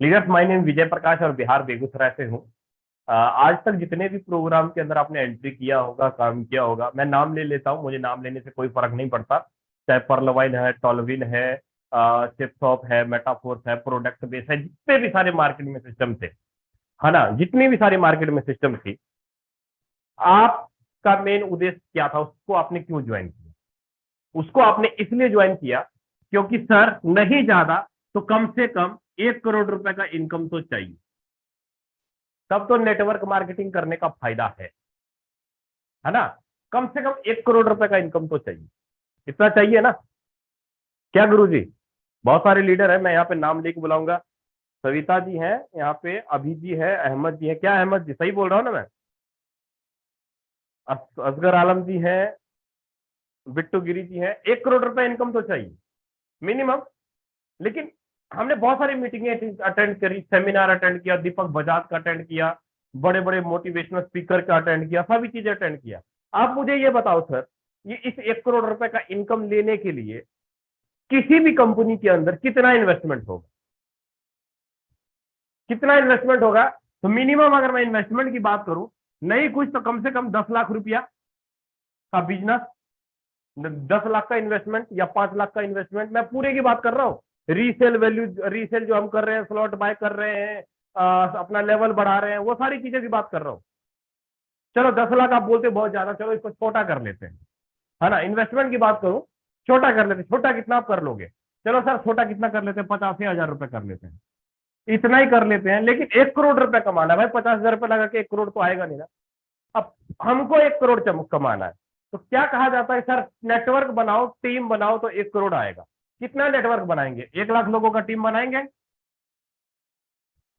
Leaders, my name Vijay Prakash और बिहार बेगूसराय से हूँ। आज तक जितने भी प्रोग्राम के अंदर आपने एंट्री किया होगा, काम किया होगा, मैं नाम ले लेता हूँ, मुझे नाम लेने से कोई फर्क नहीं पड़ता। चाहे पर्लवाइन है, टॉलविन है, चिपसॉप है, मेटाफोर्स है, प्रोडक्ट बेस है, जितने भी सारे मार्केट में सिस्टम थे, है ना, जितनी भी सारी मार्केट में सिस्टम थी, आपका मेन उद्देश्य क्या था? उसको आपने क्यों ज्वाइन किया? उसको आपने इसलिए ज्वाइन किया क्योंकि सर नहीं ज्यादा तो कम से कम 1 करोड़ रुपए का इनकम तो चाहिए, तब तो नेटवर्क मार्केटिंग करने का फायदा है ना। कम से कम 1 करोड़ रुपए का इनकम तो चाहिए, इतना चाहिए ना? क्या गुरु जी? बहुत सारे लीडर है, मैं यहाँ पे नाम लेके बुलाऊंगा। सविता जी हैं यहाँ पे, अभी जी है, अहमद जी है। क्या अहमद जी, सही बोल रहा हूँ ना मैं? असगर आलम जी हैं, बिट्टू गिरी जी हैं। 1 करोड़ रुपए इनकम तो चाहिए मिनिमम। लेकिन हमने बहुत सारी मीटिंगें अटेंड करी, सेमिनार अटेंड किया, दीपक बजाज का अटेंड किया, बड़े बड़े मोटिवेशनल स्पीकर का अटेंड किया, सभी चीजें अटेंड किया। आप मुझे ये बताओ सर, ये इस 1 करोड़ रुपए का इनकम लेने के लिए किसी भी कंपनी के अंदर कितना इन्वेस्टमेंट होगा? कितना इन्वेस्टमेंट होगा? तो मिनिमम अगर मैं इन्वेस्टमेंट की बात करूं, नहीं कुछ तो कम से कम 10 लाख रुपया का बिजनेस, 10 लाख का इन्वेस्टमेंट या 5 लाख का इन्वेस्टमेंट, मैं पूरे की बात कर रहा हूँ। रीसेल वैल्यू, रीसेल जो हम कर रहे हैं, स्लॉट बाय कर रहे हैं, अपना लेवल बढ़ा रहे हैं, वो सारी चीजें की बात कर रहा हूँ। चलो 10 लाख आप बोलते बहुत ज्यादा, चलो इसको छोटा कर लेते हैं, है ना। इन्वेस्टमेंट की बात करूं, छोटा कर लेते हैं। छोटा कितना आप कर लोगे? चलो सर छोटा कितना कर लेते हैं, 85,000 रुपए कर लेते हैं, इतना ही कर लेते हैं। लेकिन 1 करोड़ रुपए कमाना है भाई, 50,000 रुपए लगा के 1 करोड़ तो आएगा नहीं ना। अब हमको 1 करोड़ कमाना है, तो क्या कहा जाता है सर? नेटवर्क बनाओ, टीम बनाओ तो 1 करोड़ आएगा। कितना नेटवर्क बनाएंगे? 1 लाख लोगों का टीम बनाएंगे,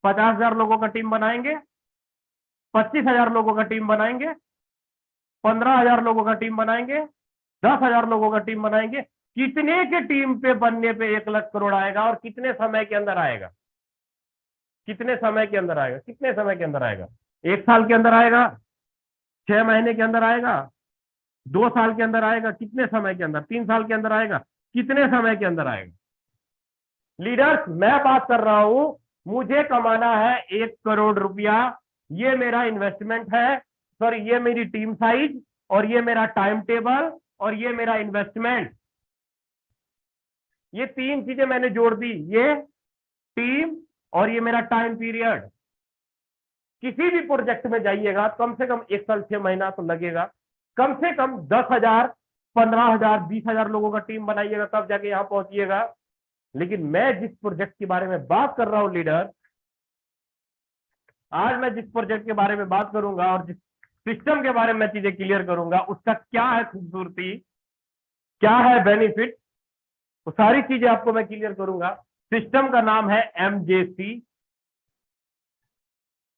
50,000 लोगों का टीम बनाएंगे, 25,000 लोगों का टीम बनाएंगे, 15,000 लोगों का टीम बनाएंगे, 10,000 लोगों का टीम बनाएंगे। कितने के टीम पे बनने पे 1 लाख करोड़ आएगा? और कितने समय के अंदर आएगा? कितने समय के अंदर आएगा? कितने समय के अंदर आएगा? 1 साल के अंदर आएगा? 6 महीने के अंदर आएगा? 2 साल के अंदर आएगा? कितने समय के अंदर? 3 साल के अंदर आएगा? कितने समय के अंदर आएगा? लीडर्स, मैं बात कर रहा हूं, मुझे कमाना है 1 करोड़ रुपया। ये मेरा इन्वेस्टमेंट है सर, ये मेरी टीम साइज, और ये मेरा टाइम टेबल, और ये मेरा इन्वेस्टमेंट। ये तीन चीजें मैंने जोड़ दी, ये टीम और ये मेरा टाइम पीरियड। किसी भी प्रोजेक्ट में जाइएगा, कम से कम 1 साल 6 महीना तो लगेगा। कम से कम 10,000, 15,000, 20,000 लोगों का टीम बनाइएगा, तब जाके यहां पहुंचिएगा। लेकिन मैं जिस प्रोजेक्ट के बारे में बात कर रहा हूं लीडर, आज मैं जिस प्रोजेक्ट के बारे में बात करूंगा और जिस सिस्टम के बारे में मैं चीजें क्लियर करूंगा, उसका क्या है खूबसूरती, क्या है बेनिफिट, वो सारी चीजें आपको मैं क्लियर करूंगा। सिस्टम का नाम है एमजेसी,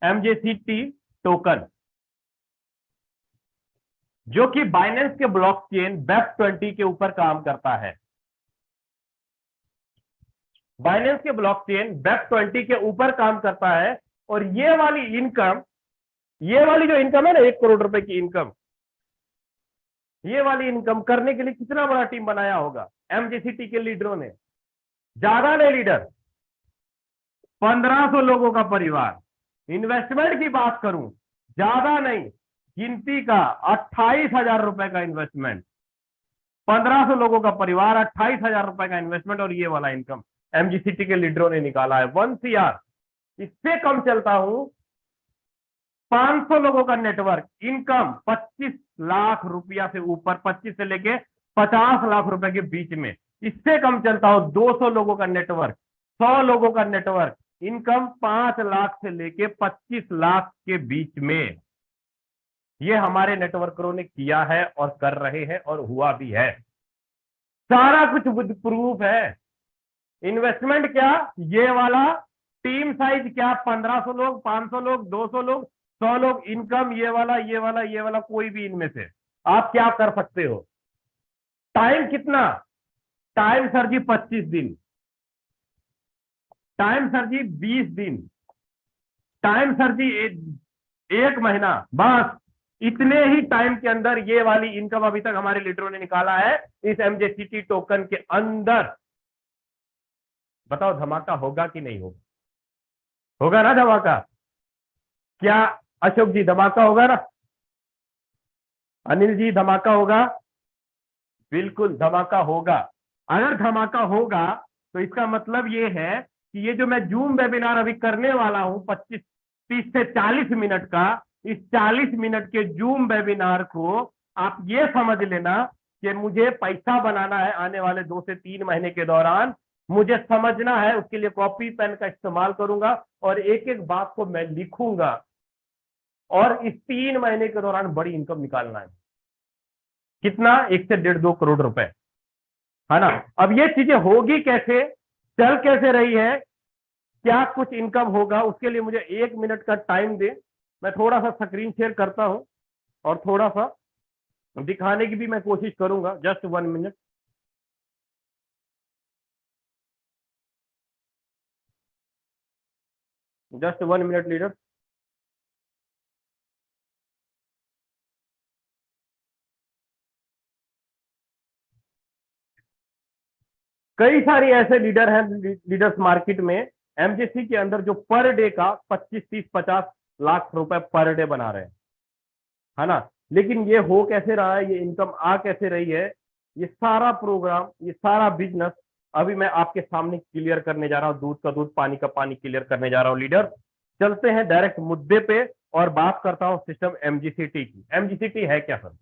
एमजेसीटी टोकन, जो कि बाइनेंस के ब्लॉकचेन BEP20 के ऊपर काम करता है। बाइनेंस के ब्लॉकचेन BEP20 के ऊपर काम करता है। और ये वाली इनकम, ये वाली जो इनकम है ना, 1 करोड़ रुपए की इनकम, ये वाली इनकम करने के लिए कितना बड़ा टीम बनाया होगा एमजेसीटी के लीडरों ने? ज्यादा नहीं लीडर, 1500 लोगों का परिवार। इन्वेस्टमेंट की बात करूं, ज्यादा नहीं, गिनती का 28,000 रुपए का इन्वेस्टमेंट। 1500 लोगों का परिवार, 28,000 रुपए का इन्वेस्टमेंट, और ये वाला इनकम एमजीसीटी के लीडरों ने निकाला है। 1 CR। इससे कम चलता हूं, 500 लोगों का नेटवर्क, इनकम 25 लाख रुपया से ऊपर, 25 से लेके 50 लाख रुपए के बीच में। इससे कम चलता हूं, 200 लोगों का नेटवर्क, 100 लोगों का नेटवर्क, इनकम 5 लाख से लेके 25 लाख के बीच में। ये हमारे नेटवर्करों ने किया है और कर रहे हैं और हुआ भी है। सारा कुछ विद प्रूफ है। इन्वेस्टमेंट क्या? ये वाला। टीम साइज क्या? 1500 लोग, 500 लोग, 200 लोग, 100 लोग। इनकम ये वाला, ये वाला, ये वाला, कोई भी इनमें से आप क्या कर सकते हो? टाइम कितना? टाइम सर जी 25 दिन, टाइम सर जी 20 दिन, टाइम सर जी 1 महीना, बस इतने ही टाइम के अंदर ये वाली इनकम अभी तक हमारे लीडरों ने निकाला है इस एमजेसीटी टोकन के अंदर। बताओ धमाका होगा कि नहीं होगा? होगा ना धमाका? क्या अशोक जी धमाका होगा ना? अनिल जी धमाका होगा? बिल्कुल धमाका होगा। अगर धमाका होगा तो इसका मतलब ये है कि ये जो मैं जूम वेबिनार अभी करने वाला हूं 25 30 से 40 मिनट का, इस 40 मिनट के जूम वेबिनार को आप ये समझ लेना कि मुझे पैसा बनाना है आने वाले 2 से 3 महीने के दौरान, मुझे समझना है, उसके लिए कॉपी पेन का इस्तेमाल करूंगा और एक एक बात को मैं लिखूंगा और इस 3 महीने के दौरान बड़ी इनकम निकालना है। कितना? 1 से 1.5 2 करोड़ रुपए, है ना? अब ये चीजें होगी कैसे, चल कैसे रही है, क्या कुछ इनकम होगा, उसके लिए मुझे 1 मिनट का टाइम दे। मैं थोड़ा सा स्क्रीन शेयर करता हूं और थोड़ा सा दिखाने की भी मैं कोशिश करूंगा। Just 1 minute. Just 1 minute leader. कई सारी ऐसे लीडर हैं, लीडर्स मार्केट में एमजीसी के अंदर जो पर डे का 25 30 50 लाख रुपए पर डे बना रहे हैं, है ना? लेकिन ये हो कैसे रहा है, ये इनकम आ कैसे रही है, ये सारा प्रोग्राम, ये सारा बिजनेस अभी मैं आपके सामने क्लियर करने जा रहा हूं। दूध का दूध पानी का पानी क्लियर करने जा रहा हूं लीडर। चलते हैं डायरेक्ट मुद्दे पे और बात करता हूं सिस्टम एमजीसीटी की। एमजीसीटी है क्या सर?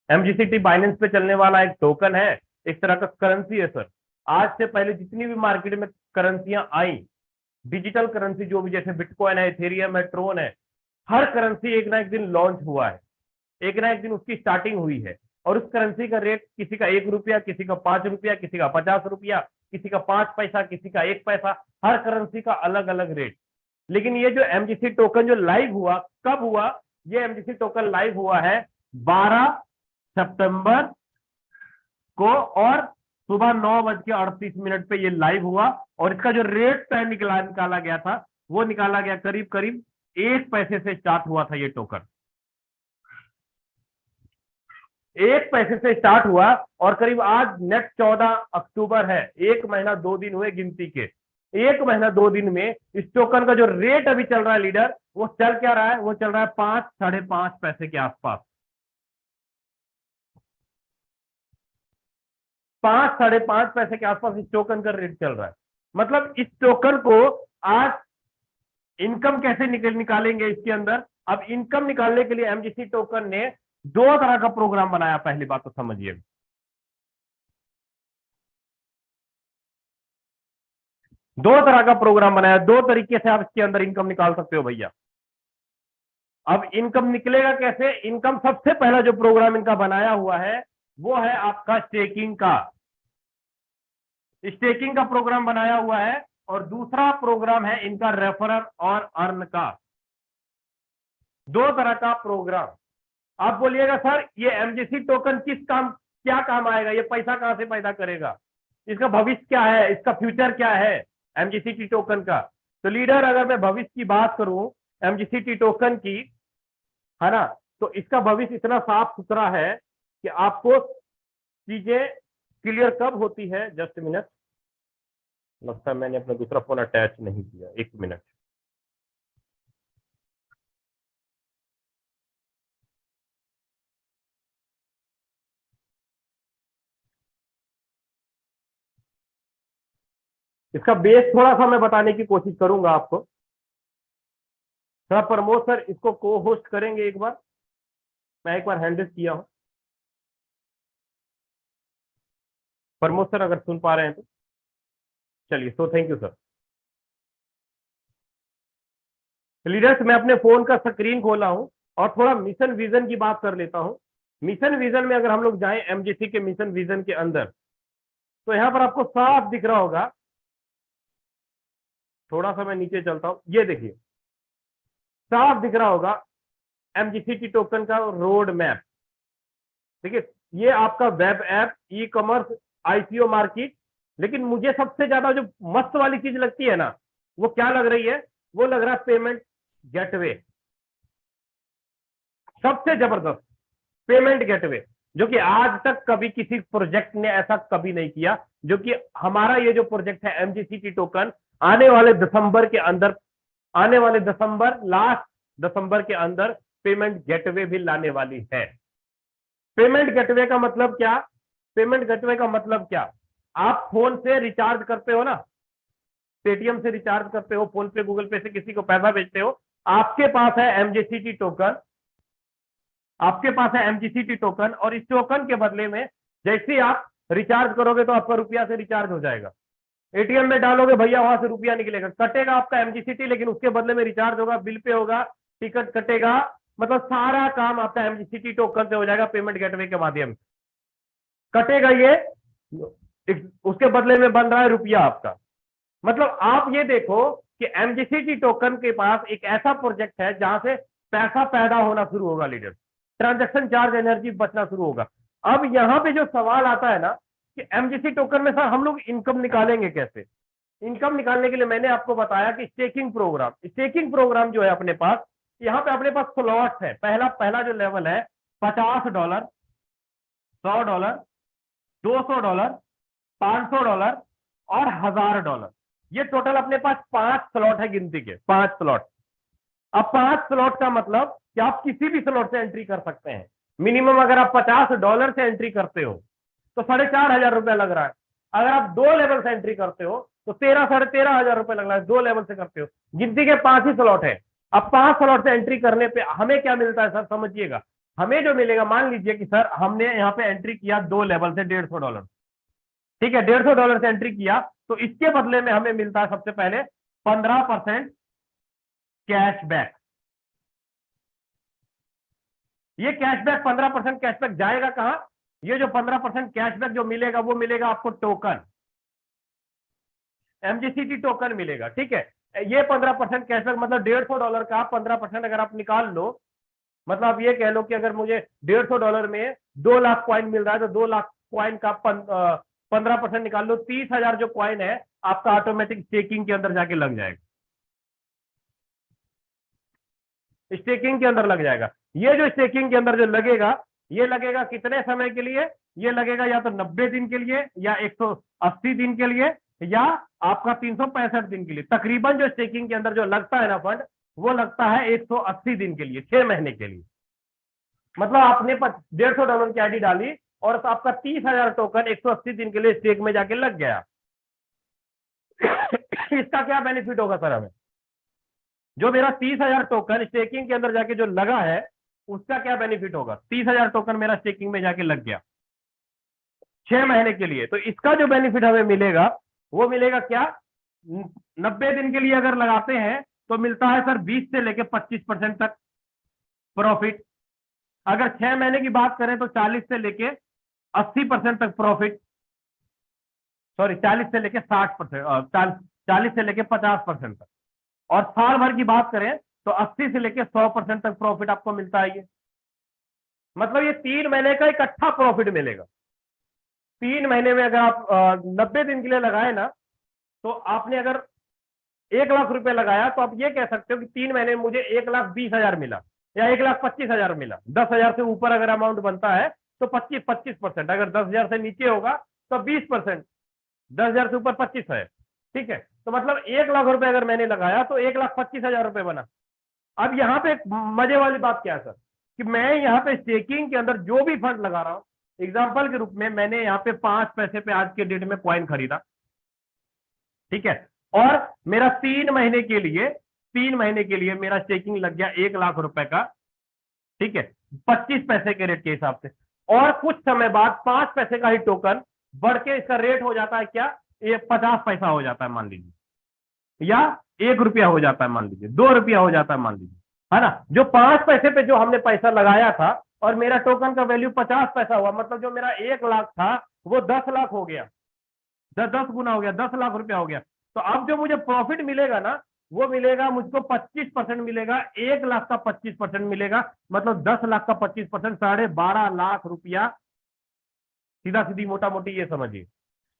एमजीसीटी बाइनेंस पे चलने वाला एक टोकन है, एक तरह का करेंसी है सर। आज से पहले जितनी भी मार्केट में करेंसियां आई, डिजिटल करेंसी जो भी, जैसे बिटकॉइन है, इथेरियम है, ट्रोन है, हर करेंसी एक ना एक दिन लॉन्च हुआ है, एक ना एक दिन उसकी स्टार्टिंग हुई है। और उस करेंसी का रेट किसी का 1 रुपया, किसी का 5 रुपया, किसी का 50 रुपया, किसी का 5 पैसा, किसी का 1 पैसा, हर करेंसी का अलग अलग रेट। लेकिन ये जो एमजीसी टोकन जो लाइव हुआ, कब हुआ? ये एमजीसी टोकन लाइव हुआ है 12 सितंबर को, और सुबह 9:38 पे ये लाइव हुआ। और इसका जो रेट तय निकाला गया था, वो निकाला गया करीब करीब 1 पैसे से स्टार्ट हुआ था ये टोकन। 1 पैसे से स्टार्ट हुआ और करीब आज नेक्स्ट 14 अक्टूबर है, 1 महीना 2 दिन हुए गिनती के। 1 महीना 2 दिन में इस टोकन का जो रेट अभी चल रहा है लीडर, वो चल क्या रहा है? वो चल रहा है 5 साढ़े 5 पैसे के आसपास। 5 साढ़े 5 पैसे के आसपास इस टोकन का रेट चल रहा है। मतलब इस टोकन को आज इनकम कैसे निकालेंगे इसके अंदर? अब इनकम निकालने के लिए एमजीसी टोकन ने 2 तरह का प्रोग्राम बनाया। पहली बात तो समझिए, 2 तरह का प्रोग्राम बनाया। 2 तरीके से आप इसके अंदर इनकम निकाल सकते हो भैया। अब इनकम निकलेगा कैसे? इनकम सबसे पहला जो प्रोग्राम इनका बनाया हुआ है वो है आपका स्टेकिंग का। स्टेकिंग का प्रोग्राम बनाया हुआ है और दूसरा प्रोग्राम है इनका रेफरर और अर्न का। 2 तरह का प्रोग्राम। आप बोलिएगा सर ये एमजीसी टोकन किस काम, क्या काम आएगा, ये पैसा कहां से पैदा करेगा, इसका भविष्य क्या है, इसका फ्यूचर क्या है एमजीसी टोकन का? तो लीडर अगर मैं भविष्य की बात करूं एमजीसी टोकन की, है ना, तो इसका भविष्य इतना साफ सुथरा है कि आपको चीजें क्लियर कब होती है। जस्ट मिनट, लगता है मैंने अपना दूसरा फोन अटैच नहीं किया, 1 मिनट। इसका बेस थोड़ा सा मैं बताने की कोशिश करूंगा आपको। सर प्रमोद सर इसको को होस्ट करेंगे एक बार, मैं एक बार हैंडल किया हूं। प्रमोद सर अगर सुन पा रहे हैं तो चलिए, so thank you sir. Leaders मैं अपने फोन का स्क्रीन खोला हूं और थोड़ा मिशन विजन की बात कर लेता हूं। मिशन विजन में अगर हम लोग जाएं एमजीसी के मिशन विजन के अंदर, तो यहां पर आपको साफ दिख रहा होगा। थोड़ा सा मैं नीचे चलता हूं, ये देखिए साफ दिख रहा होगा एमजीसी टोकन का रोड मैप। देखिए ये आपका web app, e commerce, IPO market. लेकिन मुझे सबसे ज्यादा जो मस्त वाली चीज लगती है ना, वो क्या लग रही है? वो लग रहा है पेमेंट गेटवे। सबसे जबरदस्त पेमेंट गेटवे, जो कि आज तक कभी किसी प्रोजेक्ट ने ऐसा कभी नहीं किया। जो कि हमारा ये जो प्रोजेक्ट है एमजीसी टोकन, आने वाले दिसंबर के अंदर आने वाले दिसंबर, लास्ट दिसंबर के अंदर पेमेंट गेटवे भी लाने वाली है। पेमेंट गेटवे का मतलब क्या? पेमेंट गेटवे का मतलब क्या? आप फोन से रिचार्ज करते हो ना, पेटीएम से रिचार्ज करते हो, फोन पे, गूगल पे से किसी को पैसा भेजते हो, आपके पास है एमजीसीटी टोकन, आपके पास है एमजीसीटी टोकन, और इस टोकन के बदले में जैसे ही आप रिचार्ज करोगे तो आपका रुपया से रिचार्ज हो जाएगा। एटीएम में डालोगे भैया, वहां से रुपया निकलेगा, कटेगा आपका एमजीसीटी, लेकिन उसके बदले में रिचार्ज होगा, बिल पे होगा, टिकट कटेगा, मतलब सारा काम आपका एमजीसीटी टोकन से हो जाएगा, पेमेंट गेटवे के माध्यम से कटेगा ये, उसके बदले में बन रहा है रुपया आपका। मतलब आप ये देखो कि एमजीसीटी टोकन के पास एक ऐसा प्रोजेक्ट है जहां से पैसा पैदा होना शुरू होगा, लीडर, ट्रांजैक्शन चार्ज एनर्जी बचना शुरू होगा। अब यहां पे जो सवाल आता है ना कि एमजीसी टोकन में सर हम लोग इनकम निकालेंगे कैसे? इनकम निकालने के लिए मैंने आपको बताया कि स्टेकिंग प्रोग्राम जो है अपने पास, यहाँ पे अपने पास स्लॉट है। पहला जो लेवल है $50, $100, $200, $500 और $1000, ये टोटल अपने पास 5 स्लॉट है, गिनती के 5 स्लॉट। अब 5 स्लॉट का मतलब कि आप किसी भी स्लॉट से एंट्री कर सकते हैं। मिनिमम अगर आप $50 से एंट्री करते हो तो 4,500 रुपया लग रहा है। अगर आप 2 लेवल से एंट्री करते हो तो 13,500 रुपए लग रहा है, 2 लेवल से करते हो। गिनती के 5 ही स्लॉट है। अब 5 स्लॉट से एंट्री करने पे हमें क्या मिलता है सर, समझिएगा। हमें जो मिलेगा, मान लीजिए कि सर हमने यहाँ पे एंट्री किया 2 लेवल से $150, ठीक है, $150 से एंट्री किया, तो इसके बदले में हमें मिलता है सबसे पहले 15% कैशबैक। ये कैशबैक 15% कैशबैक जाएगा कहां? ये जो 15% कैशबैक जो मिलेगा वो मिलेगा आपको टोकन, एमजीसीटी टोकन मिलेगा, ठीक है। ये 15% कैशबैक मतलब $150 का 15% अगर आप निकाल लो, मतलब आप ये कह लो कि अगर मुझे $150 में 2 लाख कॉइन मिल रहा है तो 2 लाख कॉइन का 15% निकाल लो, 30,000 जो कॉइन है आपका ऑटोमेटिक स्टेकिंग के अंदर जाके लग जाएगा, स्टेकिंग के अंदर लग जाएगा। ये जो स्टेकिंग के अंदर जो लगेगा, ये लगेगा कितने समय के लिए? ये लगेगा या तो 90 दिन के लिए, या 180 दिन के लिए, या आपका 365 दिन के लिए। तकरीबन जो स्टेकिंग के अंदर जो लगता है ना फंड, वो लगता है 180 दिन के लिए, 6 महीने के लिए। मतलब आपने $150 की आईडी डाली और आपका 30,000 टोकन 180 दिन के लिए स्टेक में जाके लग गया। इसका क्या बेनिफिट होगा सर हमें? जो मेरा 30,000 टोकन स्टेकिंग के अंदर जाके जो लगा है, उसका क्या बेनिफिट होगा? 30,000 टोकन मेरा स्टेकिंग में जाके लग गया 6 महीने के लिए, तो इसका जो बेनिफिट हमें मिलेगा वो मिलेगा क्या? 90 दिन के लिए अगर लगाते हैं तो मिलता है सर 20 से लेके 25% तक प्रॉफिट। अगर 6 महीने की बात करें तो 40 से लेके 80% तक प्रॉफिट, सॉरी 40 से लेके 60%, 40 से लेके 50% तक। और साल भर की बात करें तो 80 से लेके 100% तक प्रॉफिट आपको मिलता है। ये मतलब ये 3 महीने का इकट्ठा प्रॉफिट मिलेगा। 3 महीने में अगर आप 90 दिन के लिए लगाए ना, तो आपने अगर 1 लाख रुपए लगाया तो आप ये कह सकते हो कि 3 महीने में मुझे 1,20,000 मिला या 1,25,000 मिला। 10,000 से ऊपर अगर अमाउंट बनता है तो 25%, अगर 10,000 से नीचे होगा तो 20%, 10,000 से ऊपर 25 है, ठीक है। तो मतलब 1 लाख रुपए अगर मैंने लगाया तो 1,25,000 रुपए बना। अब यहाँ पे एक मजे वाली बात क्या है सर, कि मैं यहाँ पे स्टेकिंग के अंदर जो भी फंड लगा रहा हूं, एग्जाम्पल के रूप में मैंने यहाँ पे 5 पैसे पे आज के डेट में कॉइन खरीदा, ठीक है, और मेरा 3 महीने के लिए मेरा स्टेकिंग लग गया 1 लाख रुपए का, ठीक है, 25 पैसे के रेट के हिसाब से। और कुछ समय बाद 5 पैसे का ही टोकन बढ़ के इसका रेट हो जाता है क्या? ये 50 पैसा हो जाता है मान लीजिए, या 1 रुपया हो जाता है मान लीजिए, 2 रुपया हो जाता है मान लीजिए, है ना। जो 5 पैसे पे जो हमने पैसा लगाया था और मेरा टोकन का वैल्यू 50 पैसा हुआ, मतलब जो मेरा 1 लाख था वो 10 लाख हो गया, 10 गुना हो गया, 10 लाख रुपया हो गया। तो अब जो मुझे प्रॉफिट मिलेगा ना, वो मिलेगा मुझको 25% मिलेगा, 1 लाख का 25% मिलेगा, मतलब 10 लाख का 25%, 12.5 लाख रुपया। सीधा सीधी मोटा मोटी ये समझिए।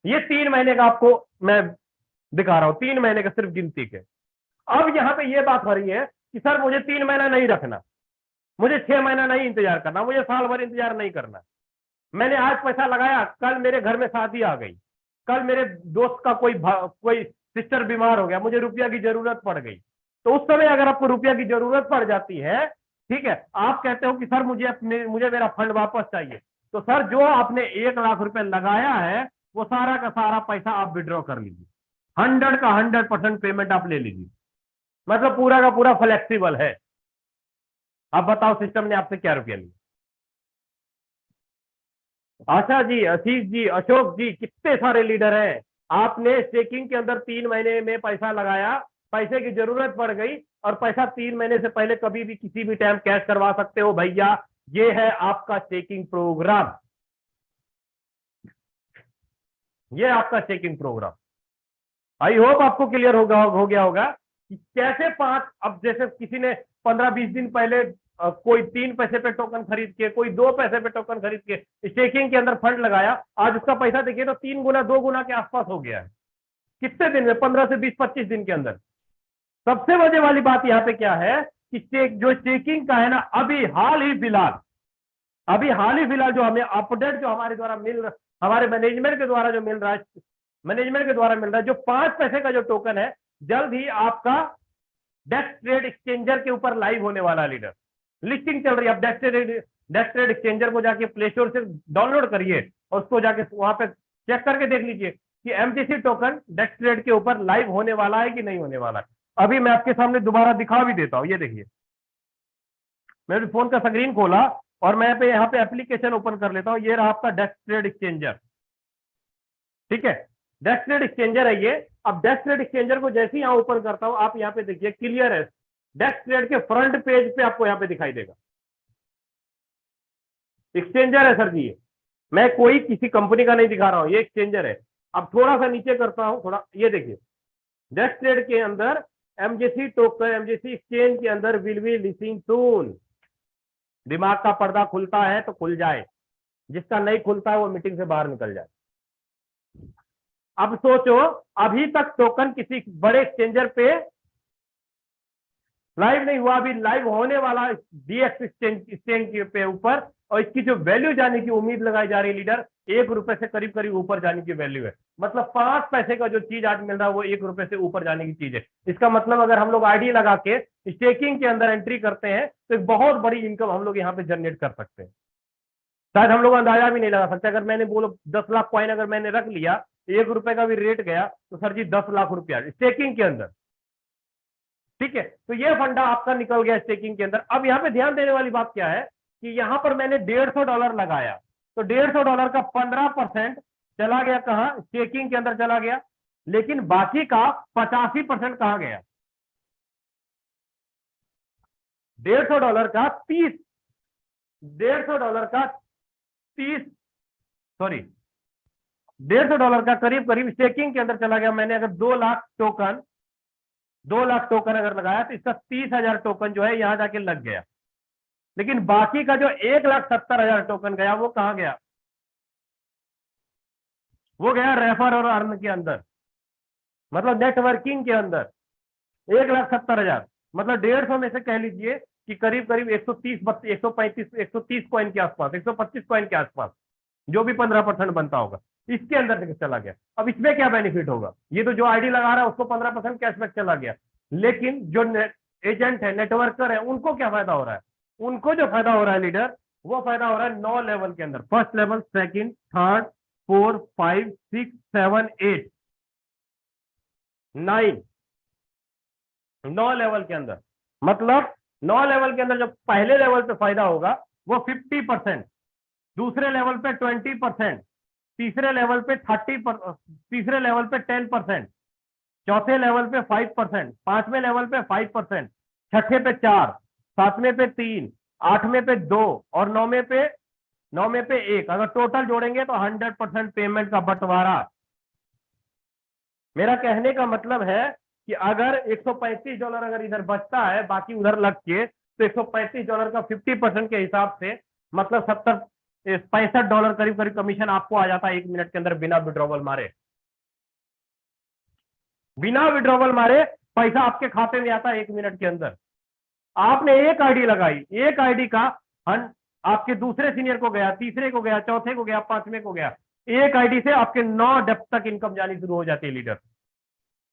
ये 3 महीने का आपको मैं दिखा रहा हूं, 3 महीने का सिर्फ गिनती के। अब यहां पे ये बात हो रही है कि सर मुझे 3 महीना नहीं रखना, मुझे 6 महीना नहीं इंतजार करना, मुझे साल भर इंतजार नहीं करना। मैंने आज पैसा लगाया, कल मेरे घर में शादी आ गई, कल मेरे दोस्त का कोई सिस्टर बीमार हो गया, मुझे रुपया की जरूरत पड़ गई, तो उस समय अगर आपको रुपया की जरूरत पड़ जाती है, ठीक है, आप कहते हो कि सर मुझे मेरा फंड वापस चाहिए, तो सर जो आपने 1 लाख रुपए लगाया है वो सारा का सारा पैसा आप विड्रॉ कर लीजिए, 100% पेमेंट आप ले लीजिए, मतलब पूरा का पूरा फ्लेक्सिबल है। अब बताओ सिस्टम ने आपसे क्या रुपया लिया? आशा जी, आशीष जी, अशोक जी, कितने सारे लीडर हैं। आपने स्टेकिंग के अंदर 3 महीने में पैसा लगाया, पैसे की जरूरत पड़ गई और पैसा 3 महीने से पहले कभी भी किसी भी टाइम कैश करवा सकते हो भैया। ये है आपका स्टेकिंग प्रोग्राम, ये आपका स्टेकिंग प्रोग्राम। आई होप आपको क्लियर हो गया होगा कि कैसे अब जैसे किसी ने 15-20 दिन पहले कोई 3 पैसे पे टोकन खरीद के, कोई 2 पैसे पे टोकन खरीद के स्टेकिंग के अंदर फंड लगाया, आज उसका पैसा देखिए तो 3 गुना 2 गुना के आसपास हो गया है। कितने दिन में? 15 से 20-25 दिन के अंदर। सबसे मजे वाली बात यहाँ पे क्या है कि जो स्टेकिंग का है ना, अभी हाल ही फिलहाल जो हमें अपडेट जो हमारे द्वारा हमारे मैनेजमेंट के द्वारा जो मिल रहा है, जो 5 पैसे का जो टोकन है, जल्द ही आपका डेस्क ट्रेड एक्सचेंजर के ऊपर लाइव होने वाला है। लीडर लिस्टिंग चल रही है। आप डेस्क ट्रेड एक्सचेंजर को जाके प्ले स्टोर से डाउनलोड करिए और उसको जाके वहां पे चेक करके देख लीजिए कि एमटीसी टोकन डेस्क ट्रेड के ऊपर लाइव होने वाला है कि नहीं होने वाला है। अभी मैं आपके सामने दोबारा दिखा भी देता हूं, ये देखिए, मैंने फोन का स्क्रीन खोला और मैं यहाँ पे एप्लीकेशन ओपन कर लेता हूं। ये रहा आपका डेस्क ट्रेड एक्सचेंजर, ठीक है, डेस्क ट्रेड एक्सचेंजर है ये। अब डेस्क ट्रेड एक्सचेंजर को जैसे ही यहाँ ओपन करता हूं, आप यहाँ पे देखिए क्लियर है, डेस्क ट्रेड के फ्रंट पेज पे आपको यहाँ पे दिखाई देगा एक्सचेंजर है सर जी। ये मैं कोई किसी कंपनी का नहीं दिखा रहा हूं, ये एक्सचेंजर है। अब थोड़ा सा नीचे करता हूं, थोड़ा, ये देखिए डेस्क ट्रेड के अंदर एमजेसी टोकन, एमजेसी एक्सचेंज के अंदर विल बी लिस्टिंग सून। दिमाग का पर्दा खुलता है तो खुल जाए, जिसका नहीं खुलता है वो मीटिंग से बाहर निकल जाए। अब सोचो, अभी तक टोकन किसी बड़े एक्सचेंजर पे लाइव नहीं हुआ, अभी लाइव होने वाला डीएक्स एक्सचेंज पे ऊपर, और इसकी जो वैल्यू जाने की उम्मीद लगाई जा रही है लीडर, 1 रुपए से करीब करीब ऊपर जाने की वैल्यू है। मतलब 5 पैसे का जो चीज आज मिल रहा है वो 1 रुपए से ऊपर जाने की चीज है। इसका मतलब अगर हम लोग आईडी लगा के स्टेकिंग के अंदर एंट्री करते हैं तो एक बहुत बड़ी इनकम हम लोग यहाँ पे जनरेट कर सकते हैं। शायद हम लोग अंदाजा भी नहीं लगा सकते। अगर मैंने बोलो 10 लाख कॉइन अगर मैंने रख लिया, 1 रुपए का भी रेट गया तो सर जी 10 लाख रुपया स्टेकिंग के अंदर, ठीक है। तो ये फंडा आपका निकल गया स्टेकिंग के अंदर। अब यहाँ पे ध्यान देने वाली बात क्या है कि यहाँ पर मैंने $150 लगाया, तो $150 का 15% चला गया कहाँ? स्टेकिंग के अंदर चला गया। लेकिन बाकी का 85% कहाँ गया? $150 का 30 $150 का 30 सॉरी $150 का करीब करीब स्टेकिंग के अंदर चला गया। मैंने अगर 2 लाख टोकन अगर लगाया तो इसका 30,000 टोकन जो है यहां जाके लग गया। लेकिन बाकी का जो 1,70,000 टोकन गया वो कहां गया? वो गया रेफर और अर्न के अंदर, मतलब नेटवर्किंग के अंदर। 1,70,000 मतलब 150 में से कह लीजिए कि करीब करीब 130 135 130 कॉइन के आसपास, 125 कॉइन के आसपास, जो भी 15% बनता होगा, इसके अंदर से चला गया। अब इसमें क्या बेनिफिट होगा? ये तो जो आईडी लगा रहा है उसको 15% कैशबैक चला गया, लेकिन जो एजेंट है, नेटवर्कर है, उनको क्या फायदा हो रहा है? उनको जो फायदा हो रहा है लीडर, वो फायदा हो रहा है 9 लेवल के अंदर, first level, second, third, 4, 5, 6, 7, 8, 9 level के अंदर। मतलब 9 लेवल के अंदर जो पहले लेवल पे फायदा होगा वो 50%, दूसरे लेवल पे 20%, तीसरे लेवल पे 30%, तीसरे लेवल पे 10%, चौथे लेवल पे 5%, पांचवें लेवल पे 5%, छठे पे 4, सातवें पे 3, आठवें पे 2 और नौवें पे 1। अगर टोटल जोड़ेंगे तो 100% पेमेंट का बंटवारा। मेरा कहने का मतलब है कि अगर $135 अगर इधर बचता है बाकी उधर लग के, तो $135 का 50% के हिसाब से मतलब $65 करीब करीब कमीशन आपको आ जाता है 1 मिनट के अंदर, बिना विड्रॉवल मारे। बिना विड्रॉवल मारे पैसा आपके खाते में आता है 1 मिनट के अंदर। आपने एक आईडी लगाई, एक आईडी का आपके दूसरे सीनियर को गया, तीसरे को गया, चौथे को गया, पांचवें को गया। एक आईडी से आपके 9 डेप्थ तक इनकम जानी शुरू हो जाती है लीडर।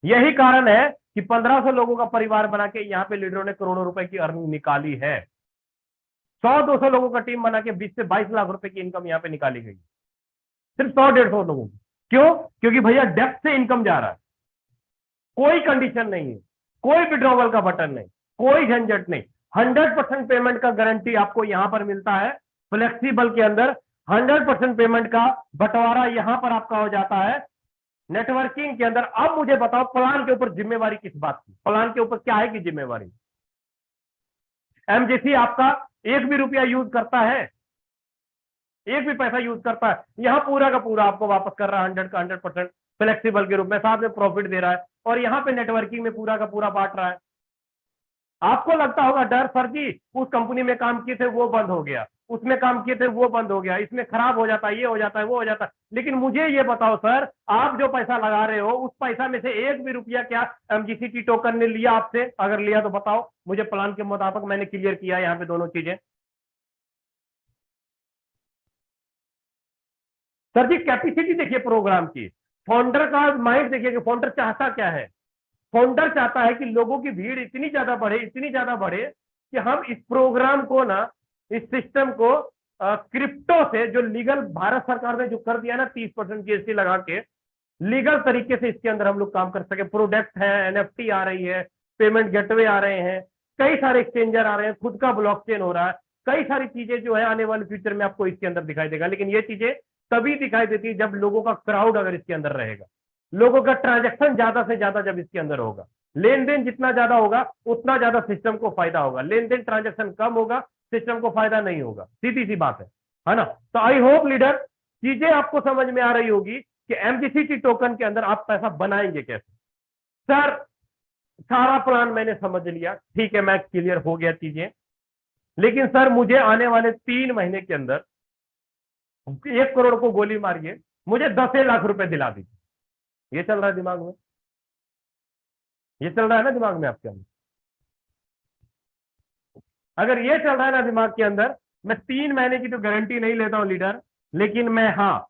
यही कारण है कि 1500 लोगों का परिवार बना के यहाँ पे लीडरों ने करोड़ों रुपए की अर्निंग निकाली है। 100-200 लोगों का टीम बना के 20 से 22 लाख रुपए की इनकम यहाँ पे निकाली गई, सिर्फ 100-150 लोगों की। क्यों? क्योंकि भैया डेप्थ से इनकम जा रहा है, कोई कंडीशन नहीं है, कोई विड्रॉवल का बटन नहीं, कोई झंझट नहीं। 100% पेमेंट का गारंटी आपको यहां पर मिलता है फ्लेक्सिबल के अंदर। 100% पेमेंट का बंटवारा यहां पर आपका हो जाता है नेटवर्किंग के अंदर। अब मुझे बताओ प्लान के ऊपर जिम्मेवारी किस बात की, प्लान के ऊपर क्या है कि जिम्मेवारी? एमजीसी आपका एक भी रुपया यूज करता है, एक भी पैसा यूज करता है, यहां पूरा का पूरा आपको वापस कर रहा है 100 का 100% फ्लेक्सिबल के रूप में, साथ में प्रॉफिट दे रहा है और यहां पे नेटवर्किंग में पूरा का पूरा बांट रहा है। आपको लगता होगा डर, सर जी उस कंपनी में काम किए थे वो बंद हो गया, उसमें काम किए थे वो बंद हो गया, इसमें खराब हो जाता है, ये हो जाता है, वो हो जाता है। लेकिन मुझे ये बताओ सर, आप जो पैसा लगा रहे हो उस पैसा में से एक भी रुपया क्या एमजीसी टोकन ने लिया आपसे? अगर लिया तो बताओ मुझे। प्लान के मुताबिक मैंने क्लियर किया यहाँ पे दोनों चीजें। सर जी कैपेसिटी देखिए प्रोग्राम की, फाउंडर का माइंड देखिए कि फाउंडर चाहता क्या है। फाउंडर चाहता है कि लोगों की भीड़ इतनी ज्यादा बढ़े, इतनी ज्यादा बढ़े कि हम इस प्रोग्राम को ना, इस सिस्टम को क्रिप्टो से, जो लीगल भारत सरकार ने जो कर दिया ना 30% जीएसटी लगा के, लीगल तरीके से इसके अंदर हम लोग काम कर सके। प्रोडक्ट है, एनएफटी आ रही है, पेमेंट गेटवे आ रहे हैं, कई सारे एक्सचेंजर आ रहे हैं, खुद का ब्लॉकचेन हो रहा है, कई सारी चीजें जो है आने वाले फ्यूचर में आपको इसके अंदर दिखाई देगा। लेकिन ये चीजें तभी दिखाई देती है जब लोगों का क्राउड अगर इसके अंदर रहेगा, लोगों का ट्रांजेक्शन ज्यादा से ज्यादा जब इसके अंदर होगा, लेन देन जितना ज्यादा होगा उतना ज्यादा सिस्टम को फायदा होगा। लेन देन ट्रांजेक्शन कम होगा, सिस्टम को फायदा नहीं होगा, सीधी सी बात है ना? तो आई होप लीडर चीजें आपको समझ में आ रही होगी कि एमजीसी टोकन के अंदर आप पैसा बनाएंगे कैसे। सर सारा प्लान मैंने समझ लिया, ठीक है, मैं क्लियर हो गया चीजें, लेकिन सर मुझे आने वाले 3 महीने के अंदर 1 करोड़ को गोली मारिए, मुझे 10 लाख रुपए दिला दीजिए। ये चल रहा है दिमाग में? ये चल रहा है ना दिमाग में आपके अंदर? अगर ये चल रहा है ना दिमाग के अंदर, मैं 3 महीने की तो गारंटी नहीं लेता हूं लीडर, लेकिन मैं हाँ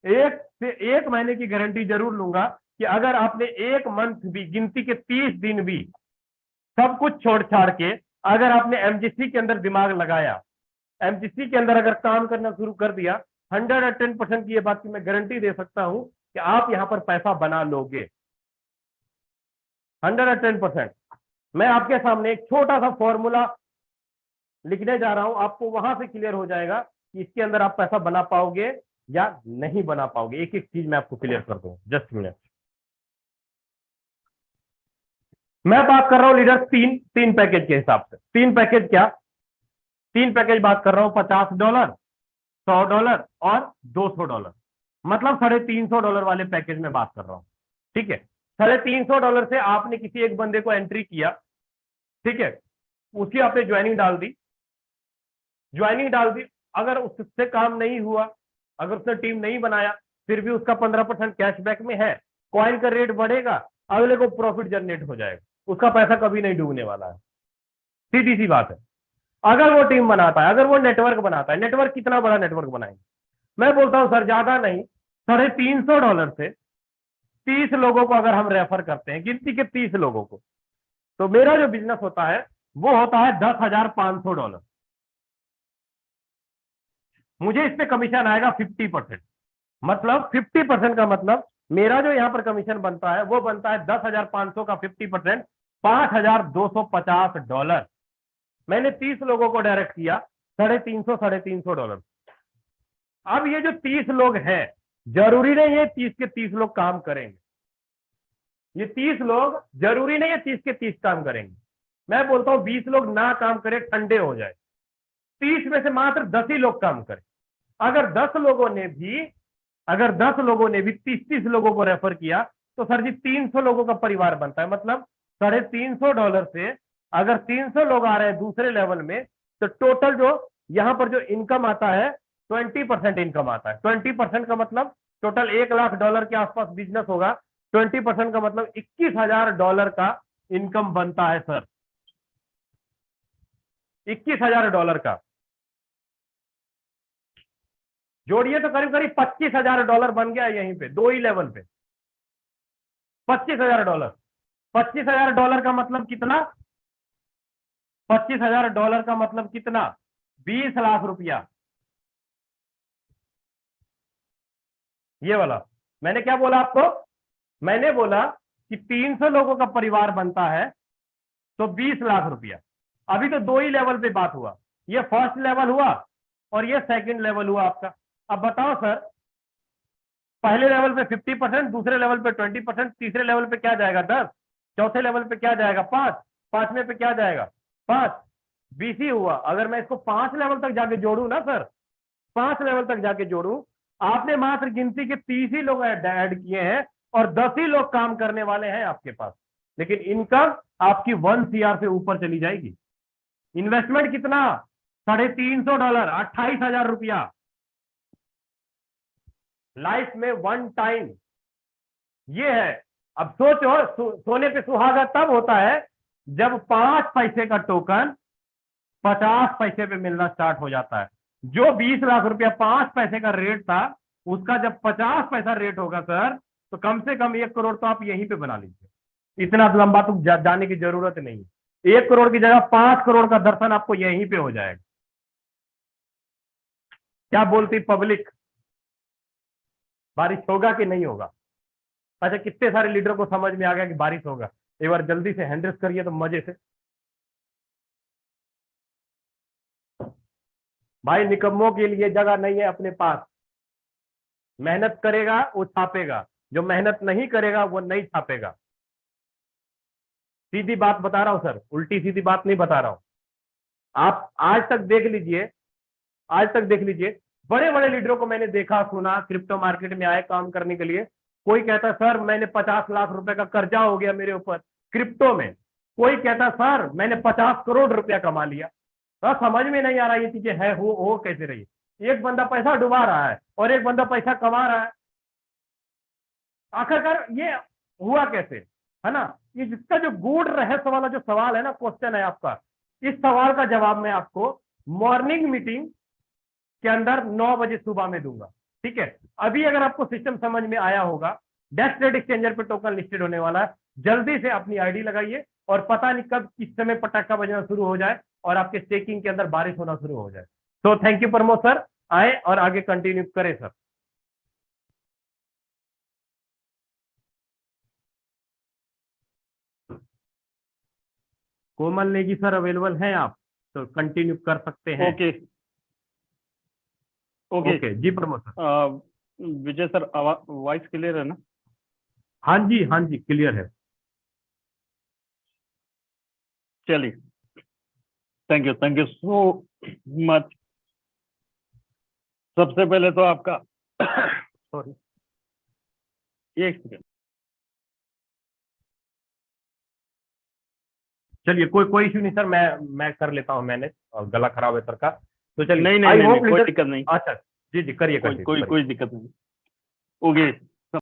1 महीने की गारंटी जरूर लूंगा कि अगर आपने 1 मंथ भी, गिनती के 30 दिन भी सब कुछ छोड़ छाड़ के अगर आपने एमजीसी के अंदर दिमाग लगाया, एमजीसी के अंदर अगर काम करना शुरू कर दिया, 110% की ये बात की मैं गारंटी दे सकता हूं कि आप यहां पर पैसा बना लोगे 110%। मैं आपके सामने एक छोटा सा फॉर्मूला लिखने जा रहा हूं, आपको वहां से क्लियर हो जाएगा कि इसके अंदर आप पैसा बना पाओगे या नहीं बना पाओगे। एक एक चीज मैं आपको क्लियर कर दूं, जस्ट मिनट। मैं बात कर रहा हूं लीडर तीन तीन पैकेज के हिसाब से। तीन पैकेज क्या? तीन पैकेज बात कर रहा हूं, $50, $100 और $200, मतलब $350 वाले पैकेज में बात कर रहा हूं। ठीक है, $350 से आपने किसी एक बंदे को एंट्री किया, ठीक है, उसकी आपने ज्वाइनिंग डाल दी, ज्वाइनिंग डाल दी, अगर उससे काम नहीं हुआ, अगर उसने टीम नहीं बनाया, फिर भी उसका 15% कैशबैक में है, कॉइन का रेट बढ़ेगा, अगले को प्रॉफिट जनरेट हो जाएगा, उसका पैसा कभी नहीं डूबने वाला है। सीधी सी बात है। अगर वो टीम बनाता है, अगर वो नेटवर्क बनाता है, नेटवर्क कितना बड़ा नेटवर्क बनाएंगे? मैं बोलता हूं सर ज्यादा नहीं, $350 से 30 लोगों को अगर हम रेफर करते हैं, गिनती के 30 लोगों को, तो मेरा जो बिजनेस होता है वो होता है $10,500। मुझे इस पे कमीशन आएगा 50%। मतलब 50% का मतलब मेरा जो यहां पर कमीशन बनता है वो बनता है 10,500 का 50%, $5,250। मैंने 30 लोगों को डायरेक्ट किया, $350 अब ये जो 30 लोग हैं, जरूरी नहीं है 30 के 30 लोग काम करेंगे। ये 30 लोग जरूरी नहीं है 30 के 30 काम करेंगे। मैं बोलता हूं 20 लोग ना काम करें, ठंडे हो जाए, 30 में से मात्र 10 ही लोग काम करें। अगर 10 लोगों ने भी, अगर 10 लोगों ने भी 30-30 लोगों को रेफर किया, तो सर जी 300 लोगों का परिवार बनता है। मतलब $350 से अगर 300 लोग आ रहे हैं दूसरे लेवल में, तो टोटल जो यहां पर जो इनकम आता है 20% इनकम आता है। 20% का मतलब टोटल $1 लाख के आसपास बिजनेस होगा। 20% का मतलब $21,000 का इनकम बनता है सर, $21,000 का। जोड़िए तो करीब करीब $25,000 बन गया यहीं पे, दो ही लेवल पे। $25,000। $25,000 का मतलब कितना? $25,000 का मतलब कितना? 20 लाख रुपया। ये वाला मैंने क्या बोला आपको? मैंने बोला कि 300 लोगों का परिवार बनता है तो 20 लाख रुपया। अभी तो दो ही लेवल पे बात हुआ, ये फर्स्ट लेवल हुआ और ये सेकंड लेवल हुआ आपका। अब बताओ सर, पहले लेवल पे 50%, दूसरे लेवल पे 20%, तीसरे लेवल पे क्या जाएगा 10, चौथे लेवल पे क्या जाएगा 5, पांचवें पे क्या जाएगा 5, 20 ही हुआ। अगर मैं इसको 5 लेवल तक जाके जोड़ू ना सर, 5 लेवल तक जाके जोड़ू, आपने मात्र गिनती के 30 ही लोग ऐड किए हैं और 10 ही लोग काम करने वाले हैं आपके पास, लेकिन इनकम आपकी 1 CR से ऊपर चली जाएगी। इन्वेस्टमेंट कितना? $350, 28,000 रुपया लाइफ में 1 टाइम। ये है। अब सोचो, सोने पे सुहागा तब होता है जब 5 पैसे का टोकन 50 पैसे पे मिलना स्टार्ट हो जाता है। जो 20 लाख रुपया 5 पैसे का रेट था, उसका जब 50 पैसा रेट होगा सर, तो कम से कम 1 करोड़ तो आप यहीं पे बना लीजिए। इतना लंबा तो जाने की जरूरत नहीं है। 1 करोड़ की जगह 5 करोड़ का दर्शन आपको यहीं पे हो जाएगा। क्या बोलती पब्लिक? बारिश होगा कि नहीं होगा? अच्छा, कितने सारे लीडर को समझ में आ गया कि बारिश होगा? एक बार जल्दी से हैंड रेस करिए तो मजे से। भाई निकम्मों के लिए जगह नहीं है अपने पास। मेहनत करेगा वो छापेगा, जो मेहनत नहीं करेगा वो नहीं छापेगा। सीधी बात बता रहा हूं सर, उल्टी सीधी बात नहीं बता रहा हूं। आप आज तक देख लीजिए, आज तक देख लीजिए, बड़े बड़े लीडरों को मैंने देखा सुना, क्रिप्टो मार्केट में आए काम करने के लिए। कोई कहता सर मैंने 50 लाख रुपए का कर्जा हो गया मेरे ऊपर क्रिप्टो में। कोई कहता सर मैंने 50 करोड़ रुपया कमा लिया। तो समझ में नहीं आ रहा ये चीजें है हो कैसे रही। एक बंदा पैसा डुबा रहा है और एक बंदा पैसा कमा रहा है। आखिरकार ये हुआ कैसे, है ना? ये जिसका जो गूढ़ रहस्य वाला जो सवाल है ना, क्वेश्चन है आपका, इस सवाल का जवाब मैं आपको मॉर्निंग मीटिंग के अंदर 9 बजे सुबह में दूंगा। ठीक है? अभी अगर आपको सिस्टम समझ में आया होगा, डेस्क ट्रेड एक्सचेंजर पे टोकन लिस्टेड होने वाला है। जल्दी से अपनी आईडी लगाइए और पता नहीं कब किस समय पटाखा बजना शुरू हो जाए और आपके स्टेकिंग के अंदर बारिश होना शुरू हो जाए। तो थैंक यू प्रमोद सर, आए और आगे कंटिन्यू करें सर। कोमल नेगी सर अवेलेबल हैं आप, तो कंटिन्यू कर सकते हैं। ओके ओके ओके जी प्रमोद सर। विजय सर, वॉइस क्लियर है ना? हाँ जी क्लियर है। चलिए, थैंक यू सो मच। सबसे पहले तो आपका सॉरी, एक सेकेंड। चलिए कोई इशू नहीं सर, मैं कर लेता हूँ मैनेज, और गला खराब है सर का, तो चलिए। नहीं, कोई दिक्कत नहीं। अच्छा जी करिए कोई दिक्कत नहीं। ओके,